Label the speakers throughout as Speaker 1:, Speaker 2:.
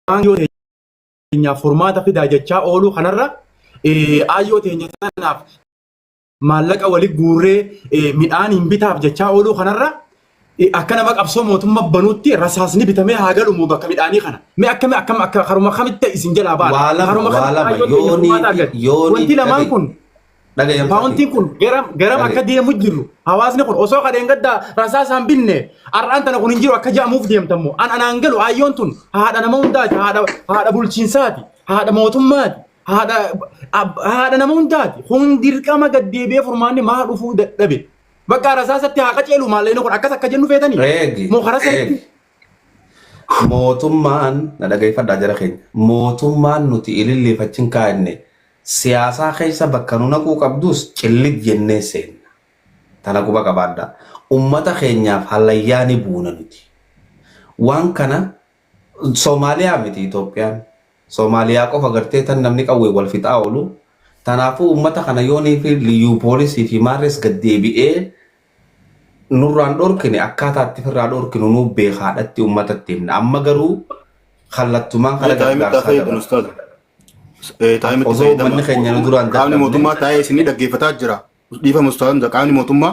Speaker 1: teenya formaata fidaa jechaa ooluu kanarra ayyoo teenya tanaaf maallaqa wali guurree midhaan hin bitaaf jechaa ooluu kanarra akka nama qabsoo mootummaa banuutti rasaasni bitamee haa galumu bakka midhaanii kana. Mee akka haruma kamitti isin jalaa baala. Haruma wanti lamaan kun paawuntiin kun garam akka deemu jiru hawaasni kun osoo kadheen gaddaa rasaasaan binne har'aan tana kun hin jiru akka ja'amuuf deemtammoo anaan galu ayyoon tun haadha nama hundaati haadha bulchiinsaati haadha mootummaati haadha nama hundaati kun dirqama gaddeebi'ee furmaanni maa dhufuu dadhabe bakka rasaasatti haa qaceelu maalleen kun akkas akka jennu feetanii moo karaa sanitti
Speaker 2: mootummaan na dhaggeeffadhaa jara keenya mootummaan nuti ililleeffachiin kaa'anne siyaasaa keessa bakka nu naquu qabdus cillit jennee seenna tana quba qabaadha ummata keenyaaf hallayyaani buuna nuti waan kana Soomaaliyaa miti Itoophiyaan Soomaaliyaa qofa gartee tan namni qawwee wal fixaa oolu tanaafuu ummata kana yoonii fi liyyuu poolisii fi maarrees gaddeebi'ee nurraan dhorkine akkaataatti firraa dhorkinu nuu beekaadhatti ummatatti himna amma garuu kallattumaan kana gargaarsaa osoo manni keenya nu duraan
Speaker 3: qaamni mootummaa taa'ee isinii dhaggeeffataa jira dhiifama ustaadha qaamni mootummaa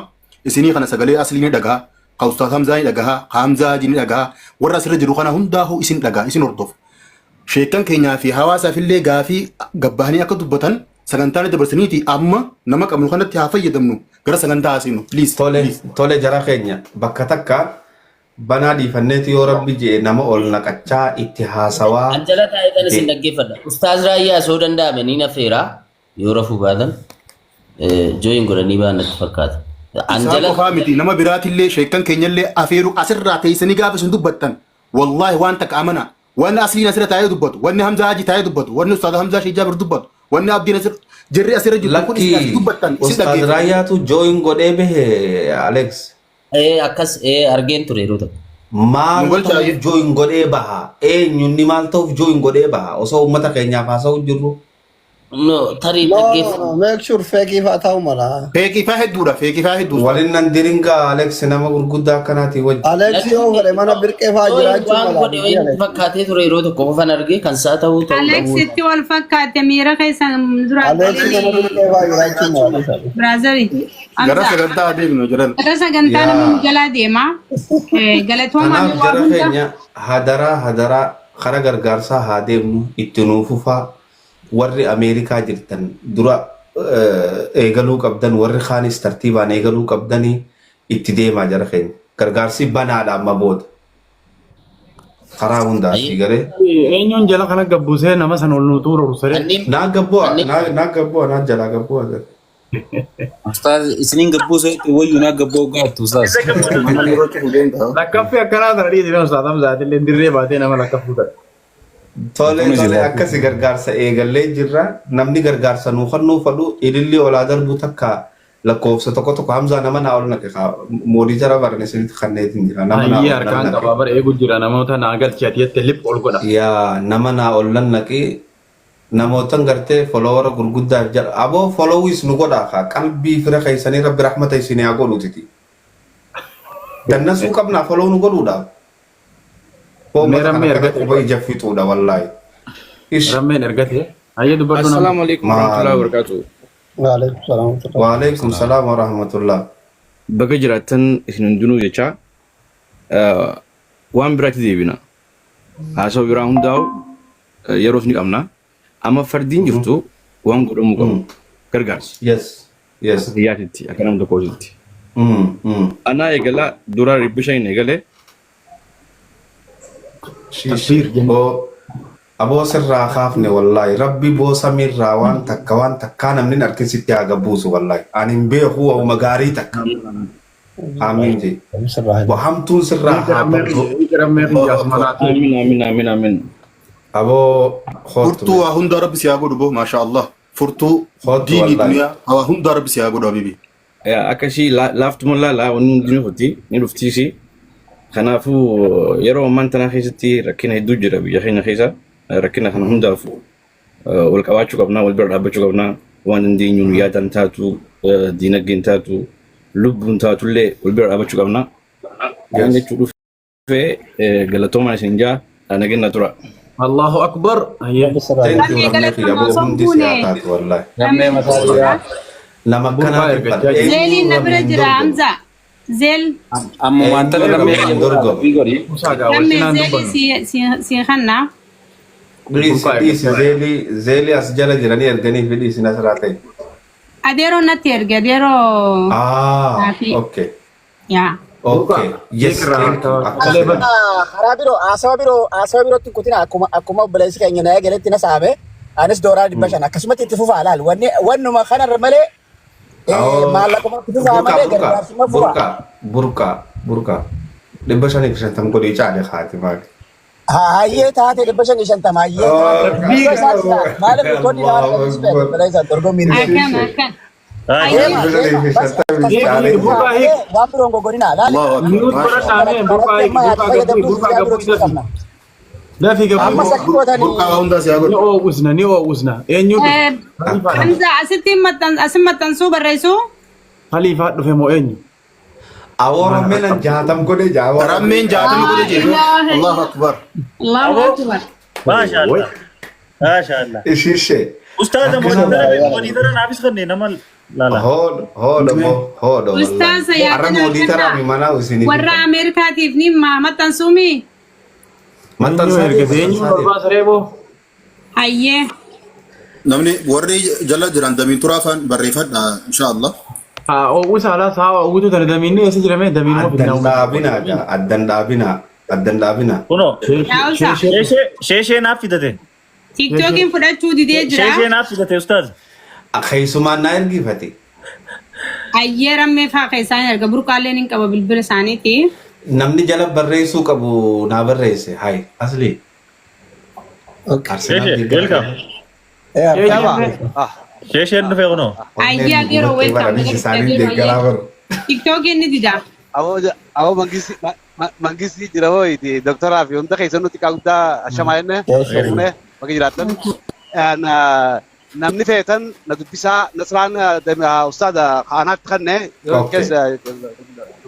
Speaker 3: isinii kana sagalee aslii ni dhagaa ka ustaad Hamzaa ni dhagaa Hamzaa ni dhagaa warra asirra jiru kana hundaa'u isin dhagaa isin hordofu sheekan keenyaa fi hawaasaaf illee gaafii gabbaanii akka dubbatan sagantaan dabarsaniiti amma nama qabnu kanatti haa fayyadamnu gara sagantaa haasinu please
Speaker 2: tole jara keenya bakka takka banaa dhiifanneeti yoo rabbi jee nama ol naqachaa itti haasawaa
Speaker 4: anjala taa'eetan isin dhaggeeffadha ustaaz Raayyaa soo danda'ame ni nafeera yoo rafuu baatan jooyin godhanii ba'an natti fakkaata
Speaker 3: anjala qofaa miti nama biraatillee sheekan keenyallee afeeru asirraa teessanii gaafa isin dubbattan wallahi waan takka amana wanni asliin asirra taa'ee dubbatu wanni Hamzaa Haji taa'ee dubbatu wanni ustaad Hamzaa Shijaabir dubbatu wanni abdiin asirra jirri asirra jiru kun isin dubbattan
Speaker 2: ustaad Raayyaatu jooyin godhee bahe Alex
Speaker 4: akkas argeen ture yeroo ta'u
Speaker 2: maal ta'uuf jooyin godhee baha eenyunni maal ta'uuf jooyin godhee baha osoo ummata keenyaaf haasa'u jirru
Speaker 4: no tarii dhaggeeffadha
Speaker 5: make sure fake ifaa ta'u mala
Speaker 3: fake ifaa hedduudha
Speaker 2: waliin nan diringa Alex nama gurguddaa akkanaati wajji
Speaker 5: Alex yoo godhe mana birqee faa jiraachuu
Speaker 4: mala waan godhe wayii fakkaatee ture yeroo tokko qofan argee kan saa ta'uu
Speaker 6: Alex itti wal fakkaate miira keessan dura
Speaker 5: Alex mana birqee faa jiraachuu mala
Speaker 6: Brazil
Speaker 3: gara sagantaa adeemnu jiran
Speaker 6: gara sagantaa namni jalaa deema galatooma
Speaker 2: kanaaf jara keenya hadaraa kara gargaarsaa haa deemnu itti nuufufaa warri Ameerikaa jirtan dura eegaluu qabdan warri kaanis tartiibaan eegaluu qabdanii itti deemaa jara keenya gargaarsi banaadha amma booda karaa hundaati garee
Speaker 1: eenyuun jala kana gabbusee nama san ol nuutuu rorsare
Speaker 2: naa gabbu'a naa jalaa gabbu'a
Speaker 7: ustaz isiniin gabbusee wayyu naa gabboo gaattu ustaz
Speaker 1: lakkaffi akkanaa tana dhiitiin ustaad Hamzaatillee dirree baatee nama lakkaffuu ta'a.
Speaker 2: Tole akkasi gargaarsa eegallee jirra namni gargaarsa nuu kannuu fadhu ililli olaa darbu takka lakkoofsa tokko Hamzaa nama naa ol naqe moodii jara barne sinitti kanneetiin jira nama naa ol
Speaker 1: harkaan qabaa bara eegu jira namoota naa galchi atiitti lip ol godha
Speaker 2: yaa nama naa ol naqe namootan gartee folowara gurguddaa jira aboo folowis nu godhaa qalbii fira keessanii rabbi rahmata isinii haa godhuutiti dannasuu qabnaa folow nu godhuudhaaf
Speaker 1: Ramai ergate
Speaker 2: boy jafitu udah wallahi.
Speaker 1: Ramai ergate. Ayo dubatu.
Speaker 7: Assalamualaikum warahmatullahi wabarakatuh.
Speaker 2: Waalaikumsalam warahmatullah.
Speaker 7: Baga jiraatan isin hundinuu jecha waan biraatti deebina. Haasawaa biraa hundaa'u yeroof ni qabna. Amma fardiin jirtu waan godhamuu qabu gargaarsa.
Speaker 2: Yes.
Speaker 7: Yaatitti akka nama tokkootti. Anaa eegala dura ribbisha hin eegale.
Speaker 2: Aboo sirraa kaafne wallahi rabbi boo samiirraa waan takkaa namni harkisitti haa gabbuusu wallahi ani hin beeku waa'uma gaarii takka amiin je wahamtuun sirraa haa baddu
Speaker 7: Amin.
Speaker 2: aboo
Speaker 3: furtuu waa hunda rabbi si haa godhu boo maasha Allah furtuu diinii duniyaa waa hunda rabbi si haa godhu habibi
Speaker 7: akkasii laaftuma laalaa wanni hundinuu foti ni dhuftiisi kanaafuu yeroo ammaan tanaa keessatti rakkina hedduu jira biyya keenya keessa rakkina kana hundaaf wal qabaachuu qabnaa wal bira dhaabbachuu qabnaa waan dandeenyuun yaadaan taatu diinagdeen taatu lubbuun taatullee wal bira dhaabbachuu qabnaa. Waan jechuu dhufee galatoomaa isin jaa nageenya tura.
Speaker 1: الله اكبر هي
Speaker 2: Thank you Ramee kiyya boo hundi siyaataati wallahi.
Speaker 6: Lammee mataa jiraa.
Speaker 2: Nama akkanaa dhibbadha.
Speaker 6: Zeeliin na bira jira Hamza. Zeel.
Speaker 2: Ammumaan tana lammee hin dorgomu.
Speaker 6: Lammee zeelii si kanna.
Speaker 2: Zeeli as jala jiranii erganii fi dhiisina asiraa ta'e.
Speaker 6: Adeeroo natti erge adeeroo.
Speaker 2: Okay.
Speaker 6: Yaa.
Speaker 2: Okay. Yes.
Speaker 5: karaa biroo haasawaa birootti kutina akkuma obboleessi keenya na eegaletti na saame anis dooraa 500 akkasumatti itti fufaa laal wannuma kanarra malee maallaquma itti fufaa malee gargaarsuma fufaa.
Speaker 2: Burqa. 550 godhee caale haati maali.
Speaker 5: Hayyee taate 550 hayyee taate. Maaliif godhi naa obboleessa dorgommiin.
Speaker 6: Akkan.
Speaker 5: Waan biroon gogodinaa laal.
Speaker 1: minut baradhaame burqaa gabbuu dafi
Speaker 5: Amma
Speaker 1: gabbuu
Speaker 5: sakki gootanii.
Speaker 3: Burqaa hundaa siyaa godhu.
Speaker 1: ni oowwisna eenyutu
Speaker 6: Hamza asitti maxxansuu barreessuu.
Speaker 1: khaliifaa dhufe moo eenyu
Speaker 2: Awoorammeen 60 godhee jaawaa.
Speaker 3: Rammeen 60 godhe jedhu. Allahu akbar.
Speaker 6: Allahu akbar.
Speaker 8: Maashaallah. Maashaallah.
Speaker 2: Ishishee.
Speaker 8: Ustaaza mooditara naafis kanneen nama lala.
Speaker 2: Hoodo.
Speaker 6: Ustaaza
Speaker 2: Arra mooditara mi mana usini.
Speaker 6: warra Ameerikaatiif ni maxxansuumi.
Speaker 1: eenyu ergate eenyu barbaasa reeboo
Speaker 6: Hayyee.
Speaker 3: Namni warri jala jiran damiin turaafaan barreeffadha inshallah.
Speaker 1: oowwisa alaa saa oowwitu tana damiinni eessa jirame damiin moo
Speaker 2: Addan dhaabina.
Speaker 8: Kunoo.
Speaker 6: Yaa'usa.
Speaker 8: Sheeshee naaf fidate.
Speaker 6: Tiktookiin fudhachuu didee jira.
Speaker 8: Sheeshee naaf fidate ustaaza.
Speaker 2: Keessumaan na ergifate.
Speaker 6: Hayyee rammee fa'aa keessaan erga burqaaleen hin qaba bilbila isaaniiti.
Speaker 2: Namni jala barreessuu qabu naa barreesse. Hai asli.
Speaker 8: Sheeshee welcome. Sheesheen dhufee kunoo.
Speaker 6: Hayyee adeeroo welcome. Tiktookiin ni dida.
Speaker 9: Awo mangisi jira hoyti doktoraa fi hunda keessa nuti kaa'uudhaa shamayenne shofne bakka jiraatan namni feetan na dubbisaa nasraan ustaada anaaf kanne keessa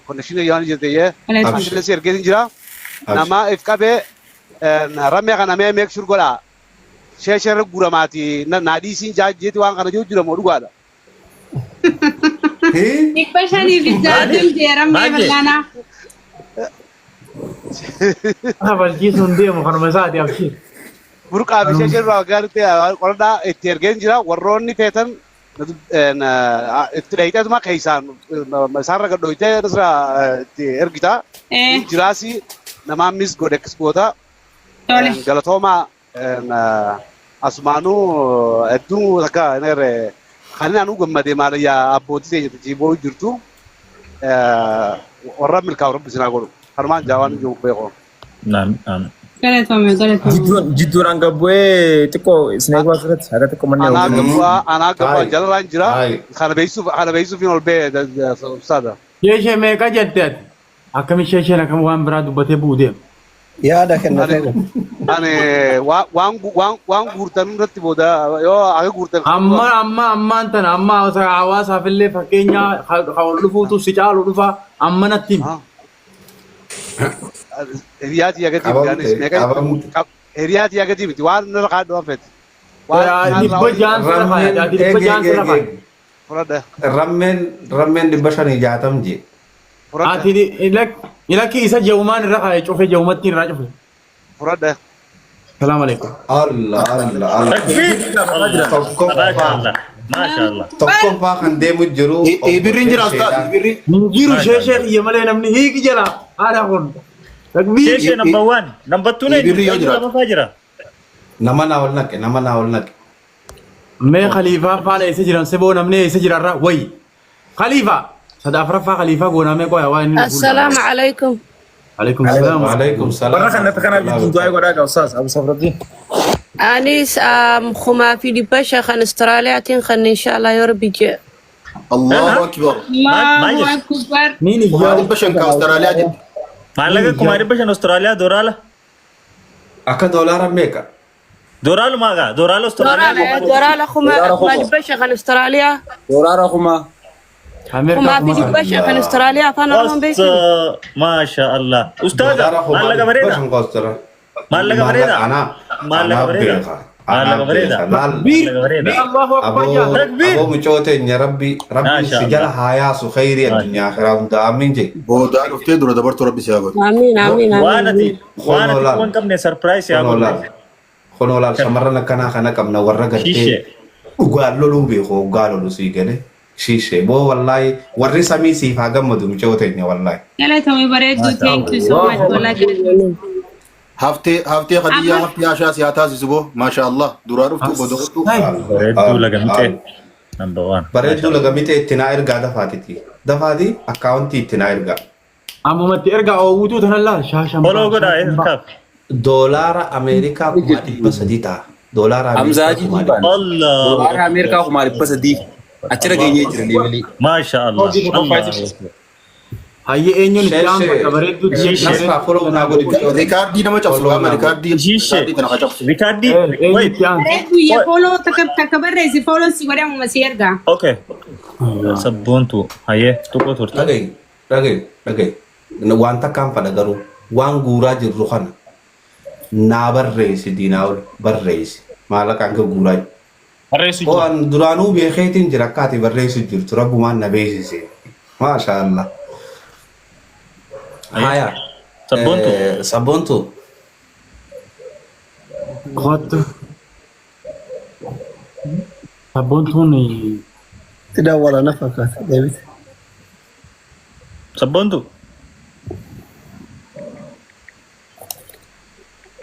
Speaker 9: konnekshinii yaani jirtee ashile si ergeetin jira nama if qabee rammee kana mee meek shur godhaa sheesheerra guuramaati naadhiisiin jaajjeeti waan kana jiru moo dhugaadha.
Speaker 6: Dhibba shanii fi jaajin jeeramee bal'aanaa.
Speaker 1: balchiisuun deemu kanuma isaati abshii
Speaker 9: Burqaa fi sheesheerraa gaariitti qoranaa itti ergeen jira warroonni feetan itti dheeyiteetuma keessaan isaarra gadhooyitee nasra itti ergita. Jiraasi namaanis godhe kisboota galatoomaa asumaanuu hedduu takka kan naannoo gammadee maalayyaa abbootii teenyatti jiiboo jirtu warra milkaa'u rabbi sinaa godhu harmaan jaawaan jiru beekoo.
Speaker 6: Galatoomi.
Speaker 10: Jidduudhaan gabbu'ee xiqqoo isneeguu asirratti haga xiqqoo manneen
Speaker 9: Anaa gabbaa jalarraan jira kana beeksisuuf hin ol bee ustaada.
Speaker 1: sheeshee meeqa jette ati akkami sheesheen akkam waan biraa dubbatee buudeem
Speaker 5: Yaada kennatee.
Speaker 9: Ani waan guurtan irratti booda yoo aga guurtan.
Speaker 1: ammaan tana amma hawaasaaf illee fakkeenya ol dhufuutu si caalu dhufa amma natti
Speaker 9: Hiriyaati agati miti waan nara kaadhu hafeeti.
Speaker 1: dhibba jaansira
Speaker 9: Fudhadha.
Speaker 2: Rammeen 560 jee.
Speaker 1: ati ilakki isa jawumaan irra kaa'e cufe jawumatti irraa cufe
Speaker 9: Fudhadha.
Speaker 1: salaam alaikum
Speaker 2: Allah.
Speaker 8: Maashaallah.
Speaker 2: Tokkoffaa kan deemu jiru.
Speaker 3: Ibirriin jira ustaad. Ibirriin.
Speaker 1: Minjiru sheeshee kiyya malee namni hiiki jala haadha kun takbii
Speaker 8: Sheeshee number 1. Number 2 ne lammafaa jira.
Speaker 2: Nama naa ol naqe.
Speaker 1: mee khaliifaa faana eessa jiran seboo namni eessa jirarra wayi khaliifaa sadaafraffaa khaliifaa goonaamee qoya waa inni
Speaker 11: Assalamu alaikum.
Speaker 1: alaikum salaam
Speaker 2: Waalaikum
Speaker 10: warra
Speaker 2: salaam.
Speaker 10: kanatti kanaaf jidduun du'aa godhaa qaba ustaas Abu Safraddiin.
Speaker 11: Anis khuma fi dibasha kan Australiatiin kan inshallah yoo rabbi jee.
Speaker 3: Allahu akbar.
Speaker 6: Allahu akbar.
Speaker 1: nini
Speaker 3: Kuma 500 ka Austraaliyaa jedhu.
Speaker 8: Maallaqa 500 Austraaliyaa dooraala.
Speaker 2: Akka doolaara meeqa?
Speaker 8: Dooraalu maaqa? Dooraala Austraaliyaa.
Speaker 11: Dorala khuma dibasha kan Australia.
Speaker 10: Dooraara kuma.
Speaker 11: Khuma fi dibasha kan Australia afaan Oromoon beeku.
Speaker 8: Maashaallah. Ustaaza maallaqa bareeda. Maallaqa bareeda. maallaqa bareeda. Maallaqa bareeda.
Speaker 1: Allahu akbar yaa
Speaker 2: Abo mucoote nya rabbi
Speaker 8: Masha
Speaker 2: sijala hayaasu khayri addunyaa akhiraa hunda amiin je.
Speaker 3: Booda dhuftee dura dabartu rabbi si haa godhu.
Speaker 11: آمين آمين
Speaker 8: Waan ati
Speaker 2: Honolaan.
Speaker 8: waan qabne surprise yaa godhe.
Speaker 2: Konoolaal shamarran akkanaa kana qabna warra gartee
Speaker 8: Shishee.
Speaker 2: dhugaa loluu beeku dhugaa lolu sii gale shiishee boo wallaahi warri samii siif haa gammadu mucoote nya wallaahi.
Speaker 6: Galatoomi bareedduu. Thank you so much. Walaa galatoomi.
Speaker 3: Haftee Khadiyyaa haftee Ashaa si haa taasisu boo maasha Allah duraa dhuftu booda dhuftu.
Speaker 8: Bareedduu lagamtee. Number one.
Speaker 2: Bareedduu lagamtee itti naa ergaa dafaatiti. Dafaati akkaawuntii itti naa ergaa.
Speaker 1: ammumatti erga oowwituu tanan laal shaashan
Speaker 8: Follow godhaa eessaaf.
Speaker 2: Doolaara Ameerikaa 300 ta'a. Doolaara
Speaker 12: Hamzaa
Speaker 2: Ameerikaa
Speaker 12: Jijiban.
Speaker 2: 300.
Speaker 8: Allah.
Speaker 12: Doolaara Ameerikaa kuma dhibba sadii. Achirra geenyee jira leebalii.
Speaker 8: Masha Allah.
Speaker 1: hayyee eenyuun itti aanfata bareedduu
Speaker 2: Nasraa follow naa godhi mucoote.
Speaker 3: Rikaardii nama cabsu qaama rikaardii
Speaker 8: Shishee.
Speaker 3: tana haa cabsu.
Speaker 8: Rikaardii.
Speaker 1: eenyu
Speaker 8: Wait.
Speaker 1: itti aanfa
Speaker 6: Bareedduu yaa follow takka barreessi follow si godhamuma si ergaa.
Speaker 8: Okay. Sabboontu. Hayyee tokko turte.
Speaker 2: Dhagaye. Waan takkaan fadha garuu waan guuraa jirru kana naa barreessi diinaa ol barreessi maallaqaan ka guuraa jiru.
Speaker 8: Barreessu
Speaker 2: Waan duraanuu beekeetiin jira akkaati barreessu jirtu rabbumaan na beeksise. Maasha Allah. Haya.
Speaker 8: Sabboontu.
Speaker 2: Sabboontu.
Speaker 1: kottu sabboontuun
Speaker 10: Tidak wala na fakkaata David.
Speaker 8: Sabboontu.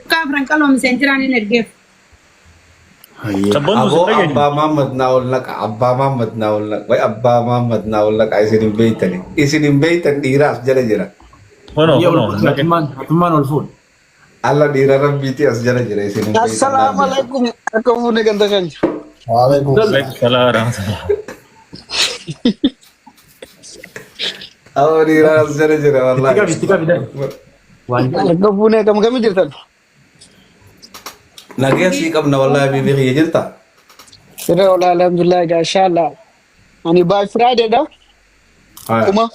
Speaker 6: Kaafran qaloomseen jiraan hin ergeef.
Speaker 8: Sabboontu
Speaker 2: Aboo
Speaker 8: si dhageenyu.
Speaker 2: Abbaa Mahammad naa ol naqa. Abbaa Mahammad naa ol naqa. Way Abbaa Mahammad naa ol naqa isin hin beeytani. Isin hin beeytan dhiiraas jala jira.
Speaker 8: Hono hono.
Speaker 1: hatummaan ol fuudh
Speaker 2: Alla dhiira rabbiiti as jala jira isin hin beeytan.
Speaker 10: Assalamualaikum. Aku punya gantakan.
Speaker 8: Waalaikum salaam wa rahmatullah.
Speaker 2: Awwa dhiira as jala jira wallahi.
Speaker 1: itti qabi
Speaker 10: Aku punya kamu jirtan.
Speaker 2: Nagaya sii qabna wallahi bibii kiyya jirta.
Speaker 10: Sudah wala alhamdulillah insyaallah. Ani by Friday dah. Kuma.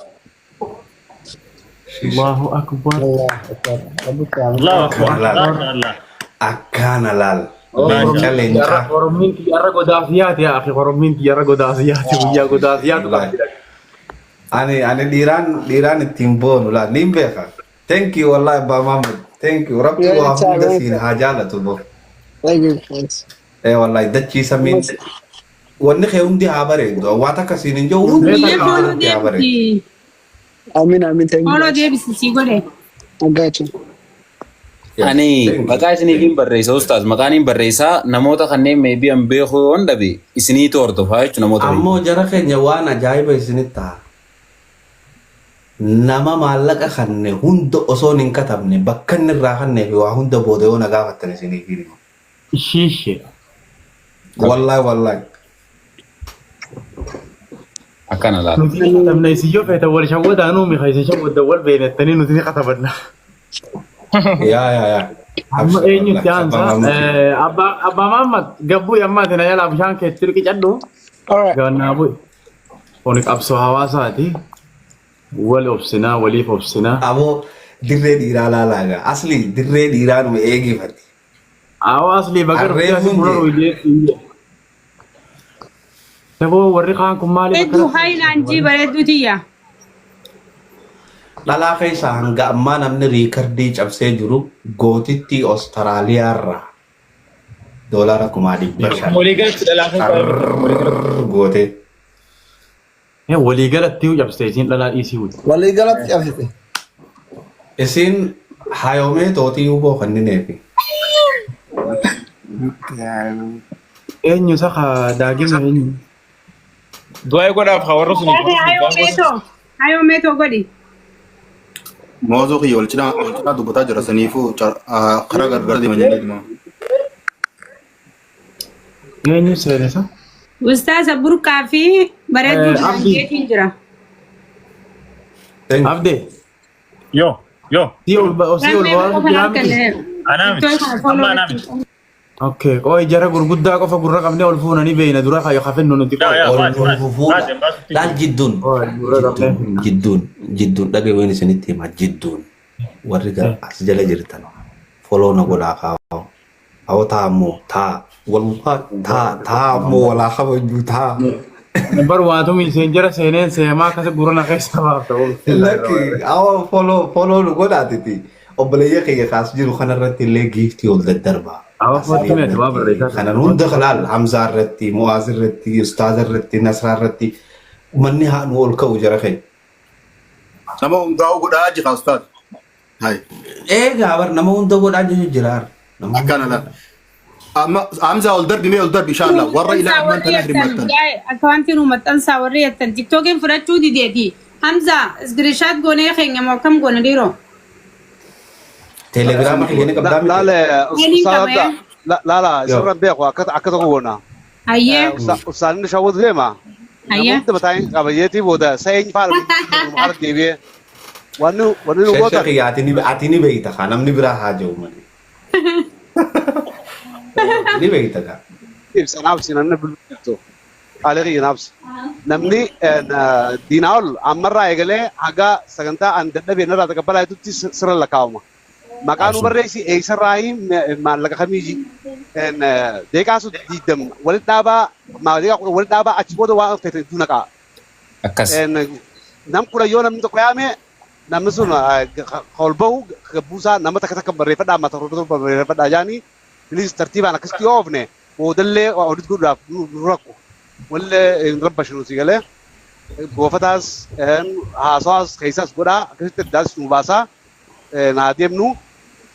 Speaker 1: Allahu akbar
Speaker 8: Allahu akbar. Allah.
Speaker 2: Akkana laal.
Speaker 8: Masha
Speaker 2: Challenge.
Speaker 1: oromiin kiyyarra godaasiyaati yaa akhi oromiin kiyyarra godaasiyaati guyyaa godaasiyaatu qabdi
Speaker 2: Ani dhiiraan ittiin boonu laal niin beeka. Thank you wallahi Abbaa Mahammad. Thank you. Rabbi waa hunda siin haa jaalatu bo. Wallahi dachii samiin. Wanni kee hundi haa bareedu. Waa takka siin hin jiru hundi
Speaker 6: Biyya follow
Speaker 2: haa bareedu.
Speaker 6: deebisi.
Speaker 10: Amin amin thank
Speaker 6: Follow
Speaker 10: you.
Speaker 6: deebisi si godhe.
Speaker 10: I got you.
Speaker 12: Ani maqaa isiniitiin barreessa ustaas maqaan hin barreessaa namoota kanneen maybii an beeku yoon dhabe isiniitu hordofaa jechuudha namoota
Speaker 2: Ammoo jara keenya waan ajaa'iba isinitti ta'a. Nama maallaqa kanne hunda osoo hin katabne bakka inni irraa kannee fi waa hunda booda yoo na gaafattan isiniif hima.
Speaker 1: shiishe
Speaker 2: Wallahi.
Speaker 12: akkana laala.
Speaker 1: nuti katabna isin yoo feetan wal shawwadaanuu mi isin shawwadda wal beenettanii nuti ni katabanna
Speaker 2: Yaa.
Speaker 1: amma eenyutti aansa abbaa Mahammad gabbuu yammaati na jalaa bishaan keetti tirqi cadhu
Speaker 10: All right.
Speaker 1: gannaa bu'i kuni qabsoo hawaasaati wal obsinaa waliif obsinaa
Speaker 2: Ammoo dirree dhiiraa laalaagaa. Asli dirree dhiiraa numa eegifatti.
Speaker 1: hawaasni bagar
Speaker 2: Harreen
Speaker 1: biyyaasi
Speaker 2: hundi.
Speaker 1: mura uyyeetti daboo warri kaan kun maaliif
Speaker 6: Bareedduu haayinaan jii bareedduu tiyya.
Speaker 2: Dhalaa keessa hanga ammaa namni riikardii cabsee jiru gootitti Ostiraaliyaarraa doolaara 500.
Speaker 10: Waliigalatti dhalaa
Speaker 2: Gootee.
Speaker 1: waliigalatti cabsee isiin dhalaa dhiisii wuti
Speaker 10: waliigalatti cabsite.
Speaker 2: Isin hayoomee tootii huboo kannineefi.
Speaker 1: eenyu isa ka daagima eenyu
Speaker 10: Du'aa godhaaf hawarra sun.
Speaker 6: Hayoo meetoo godhi.
Speaker 3: Moozoo kiyya wal cinaa dubbataa jira saniifuu karaa gargar deeman jennee dhuma.
Speaker 1: eenyu seenesa
Speaker 6: Ustaasa burqaa fi bareedduu
Speaker 1: Abdii.
Speaker 6: shaankeetiin jira.
Speaker 1: abdee
Speaker 8: Yo.
Speaker 1: si ol waan jiraamti
Speaker 8: Anaamiti. Amma anaamiti.
Speaker 1: okay qoy jara gurguddaa qofa gurra qabnee ol fuunanii beeyna dura kayo kafennu nuti qoy
Speaker 2: Laal jidduun dhagee waan isinitti himaa jidduun warri as jala jirtan foloo na godhaa kaa'u أو تامو تا والله تامو ولا خبر جو تا
Speaker 1: نمبر واتو من سنجرة سنين سيما كذا قرنا خيس سباب تقول
Speaker 2: لكن أو فولو لقول عتتي وبلاي كي خاص جيرو خنا رتي اللي جيفتي ولد الدربة
Speaker 1: أو فاطمة تباب الرئيس
Speaker 2: خنا نود خلال حمزة رتي معاذ رتي أستاذ رتي نصر رتي مني هانول كو جرخي
Speaker 3: Nama undang udah aja kau Ustaz. Hai.
Speaker 2: Gabar nama untuk gua aja jelar.
Speaker 3: Akan lah. Amza older bime older bishallah. Warra ila man tanahri matan.
Speaker 6: أكوانتي نومتن ساورية تنتي توكين فراتو دي دي حمزة سكريشات غوني خينيا موكم غوني ديرو
Speaker 2: تليجرام كليني كبدا
Speaker 9: لا لا أستاذ لا شكرا بيكوا أكتر غونا
Speaker 6: أيه
Speaker 9: أستاذ نشاود لما
Speaker 6: أيه
Speaker 9: أنت بتاعين قبيلتي بودا سين فار مارك ديبي وانو بودا
Speaker 2: شيخ أتيني بيتا خانم نبرا حاجة ومني ني بيتا كا
Speaker 9: إبس نابس نبلتو على نابس نمني ديناول أمر رايقله حاجة سكنتا عند النبي نرى تقبلها تدي سر لكاوما مكانو بريسي أي سر راي ما لك خميجي إن ديكاسو ديدم ولد دابا ما ديكا ولد دابا أشبوده واقف تدونكا
Speaker 12: أكاس
Speaker 9: إن نم كلا يوم نم تقيامه نم نسون خالبو كبوسا نم تكتك بريفة ما تروح بريفة جاني بليز ترتيب أنا كستي أوفنه ودلله أودي تقول ركو ولا نربى شنو سيقله بوفتاس إن حاساس خيساس قرا كست داس مباسا نادي منو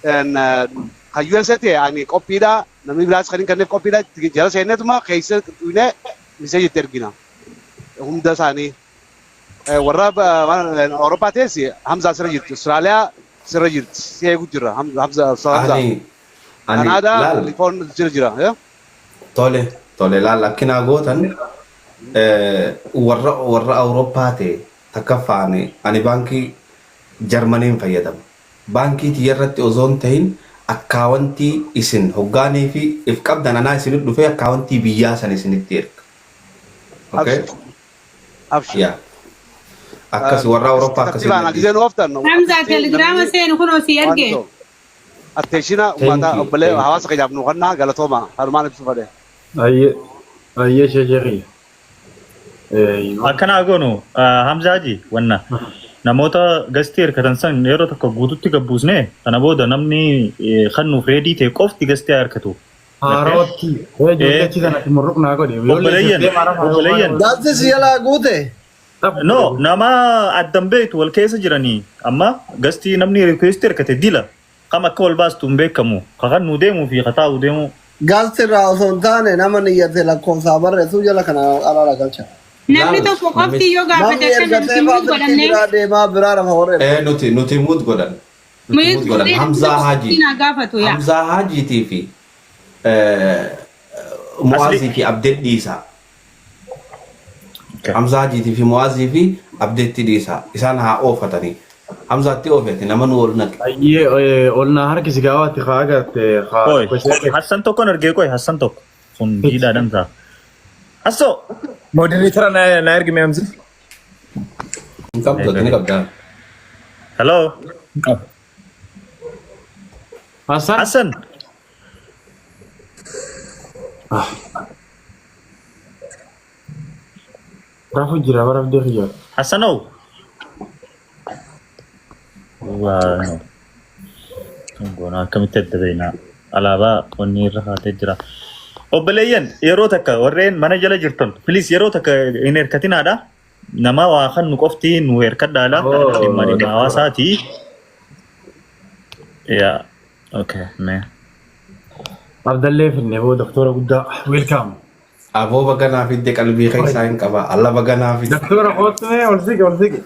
Speaker 9: إن خيوان ستة يعني كوبيدا نمي بلاس خلين كنف كوبيدا جالس هنا تما خيسة وينه مساجي ترجينا هم داساني وراب أوروبا تيسي همزة سرجيت أستراليا سرجيت سيأكل جرا همزة سرجيت أنا هذا اللي فون جرا يا
Speaker 2: tole la lakina gotan warra Europa te takafane ani banki Germany fayyadam banki tiyarratti ozon tahin akkawanti isin hoggani fi if qabdan ana isin dufe akkawanti biyya san isin ittirk okay
Speaker 9: أبشر
Speaker 2: akkas warra Europa akkas
Speaker 9: ترتيب أنا جزء نوفتن
Speaker 6: حمزة تلجرام سين خنو سيرجع
Speaker 9: التشينا وما بله حواس كجاب نوخنا قالتهما هرمان بسفره
Speaker 1: أي شيء
Speaker 8: Akkana agoonu Hamzaaji wanna namoota gastii hirkatan san yeroo tokko guututti gabbuusne kana booda namni kannuuf reedii ta'e qofti gastii harkatu.
Speaker 1: Harooti. Jechi kanatti murruqnaa godhe.
Speaker 8: Obboleeyyan.
Speaker 10: Daansi siyaala guute.
Speaker 8: No nama addan beektu wal keessa jiranii amma gastii namni rikweestii hirkate dila kam akka wal baastu hin beekamu kakan nu deemuu fi kataa'u deemuu.
Speaker 10: Gaasti irraa osoo hin taane nama niyyate lakkoofsaa barreessuu jala kana alaala galcha.
Speaker 6: Namni tokko qofti yoo gaafate kan muud godhanne.
Speaker 10: Deemaa biraa lafa horee.
Speaker 2: nuti muud godhan. Muud godhan Hamzaa Haji. Hamzaa Hajiitii fi Mu'aazii fi Abdeet Dhiisaa. Hamzaa Hajiitii fi Mu'aazii fi Abdeetti Dhiisaa isaan haa oofatanii. Hamzaatti oofete nama nu ol naqe.
Speaker 1: Ayyee olnaa harkisi gaawwaatti haa agarte.
Speaker 8: Hassan tokkoon argee qoy Hassan tokko kun jiidhaadhaan ta'a. Hasso.
Speaker 13: Moderator na ergi memzi.
Speaker 2: Ni kabda.
Speaker 8: Hello.
Speaker 1: Hassan.
Speaker 8: Hassan.
Speaker 1: Rafu jira baraf dia kerja.
Speaker 8: Hassano. Wah. Guna kami teddeena. Alaaba qonni irra haatee jira. Obboleeyyan yeroo takka warreen mana jala jirtan please yeroo takka hin hirkatinaadha nama waa kan nu qofti nu hirkadhaadha dhimma hawaasaati yaa okay me
Speaker 1: Abdallee finne boo doktora guddaa welcome
Speaker 2: Aboo baganaa fidde qalbii keessaa hin qaba alla baganaa fidde
Speaker 1: doktora qootne olsigi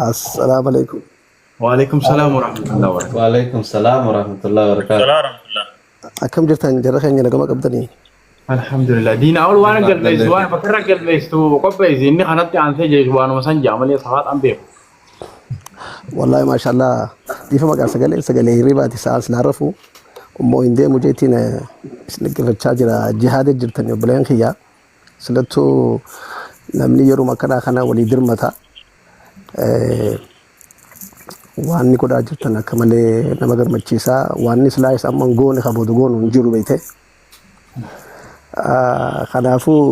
Speaker 10: Assalamu alaikum
Speaker 1: Wa alaikum salaam wa rahmatullahi wa barakatuh
Speaker 2: Wa alaikum salaam wa rahmatullahi wa barakatuh
Speaker 10: Akkam jirtan jara keenya nagama qabdanii.
Speaker 1: Alhamdulillah. Diin awal waan galmeessu waan fakkaata galmeessu qopheessi inni kanatti aansee jechuun waanuma san jaamalee safaat an beeku.
Speaker 10: Wallahi maashaallah diifa maqaa sagalee hirribaati sa'aas naarrafu ummoo hin deemu jeetiin isin dhaggeeffachaa jira jihaadee jirtan obboleen kiyya silattuu namni yeroo makkanaa kana walii dirmata waan inni godhaa jirtan akka malee nama gammachiisa waan inni silaayis amma goone kaboodu goonu hin jiru beekte kanaafuu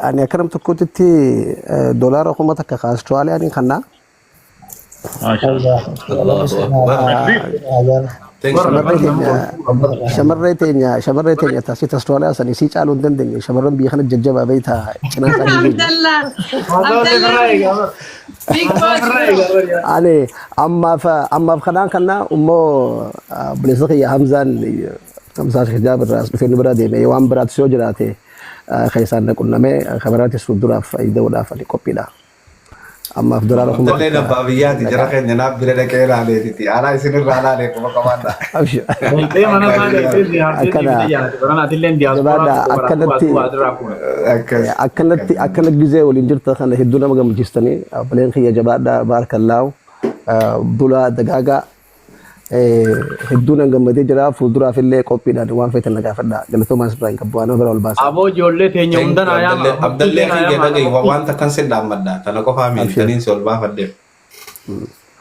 Speaker 10: ani akka nam tokkotti doolaara kuma takka ka Austraaliyaan kannaa shamarree teenya taasisa Austraaliyaa san isii caaluu hin dandeenye shamarran biyya kana jajjabaa beektaa cinaa isaanii ani ammaaf kanaan kannaa immoo bilisa kiyya Hamzaan hijaab irraa as dhufee nu bira deeme waan biraattis yoo jiraate keessaan naqunnamee kameraatis fuulduraaf fayyadamuudhaaf ani qophiidha. Ammaaf doolaara kuma.
Speaker 2: Abdallee nabbaa biyyaati jara keenya naaf bira dhaqee ilaaleetiti. Aanaa isinirraa ilaalee kuma qabaadha.
Speaker 10: Akkanatti gizee waliin jirta kana hedduu nama gammachiistanii abbaleen kiyya jabaadha baarkallaahu bulaa dagaagaa hedduu nan gammadee jira fuulduraaf illee qophiidhaan waan feetan nagaafadha galatoomaa Ibrahim Kabbaanoo bira ol baasa.
Speaker 1: Aboo ijoollee teenya hundan ayaama.
Speaker 2: Abdallee kiyya dhagaye wanta kan sin dhaammadha kana qofaa miiltaniin si ol baafadheef.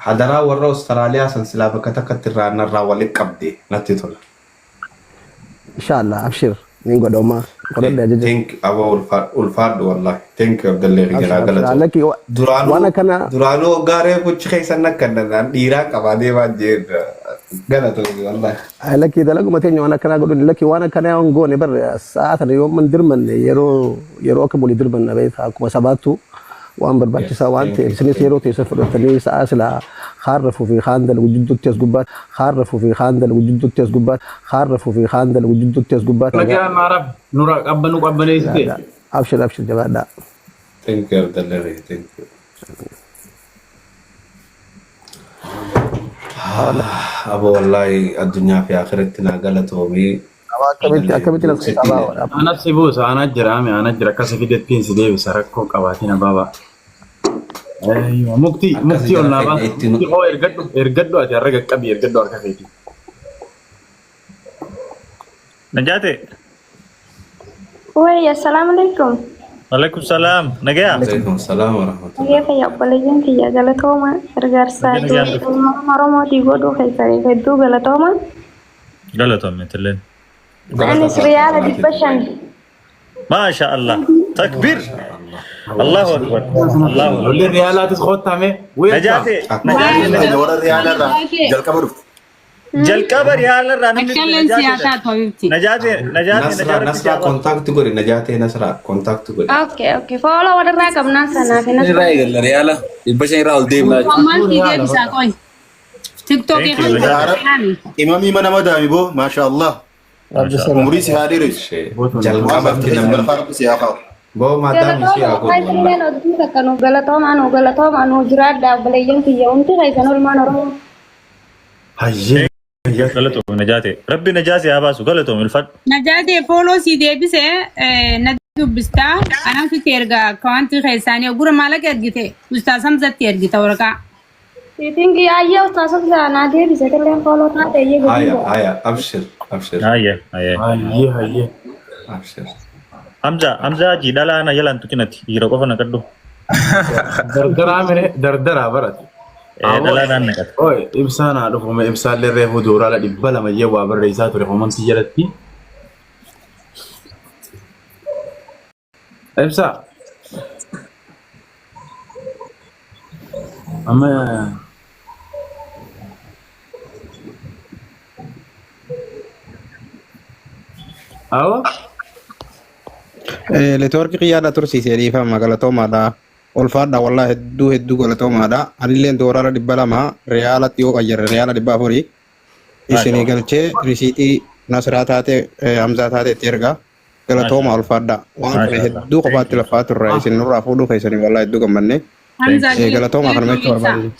Speaker 2: Hadaraa warra Austraaliyaa san silaa bakka takkatti irraa narraa walitti qabde natti tola.
Speaker 10: Inshallah abshir nin godhoma godhadhe ajaja.
Speaker 2: Thank aboo ulfaadhu wallahi. Thank you Abdallee kiyya galatooma. Duraanoo gaaree kuchi keessan nakkannan dhiiraa qabaa deemaa jeedha. Galatooma wallahi.
Speaker 10: Laki dalaguma teenya waan akkanaa godhun laki waan akkanaa on goone bar sa'aatan yoo man dirmanne yeroo akka mulii dirmanna beektaa akkuma sabaattu waan barbaachisaa waan ta'eef isinis yeroo teessa fudhatanii sa'a silaa haarrafuu fi haandala gujjidduutti as gubbaatti haarrafuu fi haandala gujjidduutti as gubbaatti haarrafuu fi haandala gujjidduutti as gubbaatti.
Speaker 1: Nagaa maaraaf nura qabbaneessite.
Speaker 10: Abshir jabaadhaa.
Speaker 2: Thank you Abdallee thank you. Abo wallahi addunyaa fi akhiratti naa galatoomii.
Speaker 10: Akkamitti lakkoofsa qabaa?
Speaker 1: Anas si buusa ana jira akkasa fideettiin si deebisa rakkoo qabaatiin ababa. Mukti ol naaba. Oo ergadhu ati har'a qaqqabi ergadhu harka keeti.
Speaker 8: Najaate.
Speaker 14: Wai assalamualaikum.
Speaker 8: Waalaikumsalam. Nagaya.
Speaker 2: Waalaikumsalam warahmatullahi.
Speaker 14: Nagaya kayak balajan tiya galatoma ergarsa Oromooti godhu keessanii hedduu galatoma.
Speaker 8: Galatoma tilleen.
Speaker 14: Anis riyaala 500.
Speaker 8: Masha Allah. Takbir. Allahu akbar. Allahu akbar.
Speaker 1: Lolli riyaalaatis qottame.
Speaker 8: Najaate.
Speaker 3: Warra riyaala irraa jalqaba dhufte.
Speaker 8: jalqaba riyaala irraa namni
Speaker 2: Najaate Nasra kontaakti godhi Najaate Nasra kontaakti godhi.
Speaker 14: Okay follow warra qabnaa sanaaf
Speaker 12: Nasra. Nasra eegalla riyaala 500 irraa ol deemnaa.
Speaker 6: Ammaanti deebisaa qoy. TikTok
Speaker 3: Imamii mana madaami boo maasha Allah. Umurii si haa dheeres.
Speaker 2: Jalqabatti namni
Speaker 3: si haa qabu.
Speaker 2: Boo maadaami si haa godhu.
Speaker 14: Ayyileen oduu takka nu galatoomaa nu jiraadhaaf baleeyyan kiyya umti keessan olmaan Oromoo.
Speaker 1: Hayyee.
Speaker 8: Galatoomi Najaate. Rabbi Najaate haa baasu galatoomi ulfadhu.
Speaker 6: Najaate follow si deebisee na dubbistaa anaan sitti erga akkawantii keessaanii ogura maallaqa ergite Ustaaz Hamzatti ergita waraqaa.
Speaker 14: Sitingi ayya Ustaaz Hamza na deebise tilleen follow taate eeyyee
Speaker 2: Haya abshir.
Speaker 8: Hayye.
Speaker 2: Abshir.
Speaker 8: Hamza jidala na yalan tukinati hira qofa naqaddu.
Speaker 1: Dardaraa barate.
Speaker 8: Dalanaan naqaddu.
Speaker 1: Oy ibsaan haa dhufume ibsaallee reefuu dooraala 200 mayyee waa barreessaa ture homantii jalatti. Ibsaa. Amma Awa?
Speaker 15: Network qiyyaadha tursiisee dhiifama galatoomaadha. Ulfaadha wallahi hedduu galatoomaadha. Anilleen doolara 200 riyaalatti yoo qayyarre riyaala 400 isinii galchee risiitii Nasraa taate Hamzaa taate itti ergaa galatooma ulfaadha. Waan kana hedduu qofaatti lafaa turre isin nurraa fuudhuu keessanii wallahi hedduu gammanne. Galatooma kana meeshaa barbaadu.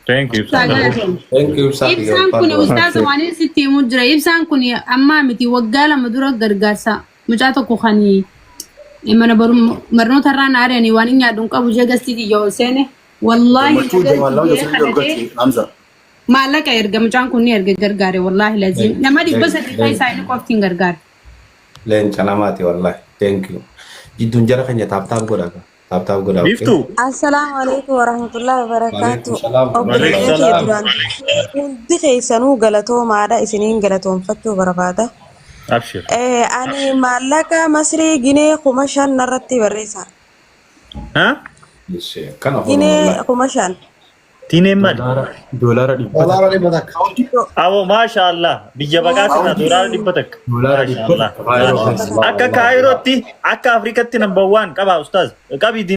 Speaker 8: Thank you.
Speaker 6: Ibsaan kun Ustaaz waan sitti himuu jira. Ibsaan kun ammaa miti waggaa 2 dura gargaarsa mucaa tokko kanii mana barnoota irraan aari'anii waan inni yaadun qabu jegastii yoo seene wallahi maallaqa erga mucaan kun ni erga gargaare wallahi laziim nama 300 isaa inni qoftiin gargaare.
Speaker 2: Leenca namaati wallahi. Thank you. Jidduun jara keenya taaptaap godhaka. Taap godhaa.
Speaker 8: Biftu.
Speaker 11: Assalamu alaikum warahmatullahi wabarakatuh.
Speaker 8: Waalaikum salaam.
Speaker 11: Hundi keessanuu galatoomaadha isiniin galatoonfachuu barbaada.
Speaker 8: Abshir.
Speaker 11: Ani maallaqa Masrii Ginee 5,000 narratti barreessa.
Speaker 8: Ha?
Speaker 11: Ginee 5,000.
Speaker 8: Tineen maali?
Speaker 1: Doolaara dhibba takka.
Speaker 8: Awo maasha Allah biyya baqaasina doolaara dhibba takka.
Speaker 1: Doolaara dhibba takka.
Speaker 8: Akka Kaayirootti akka Afrikatti number 1 qaba ustaaz. Qabi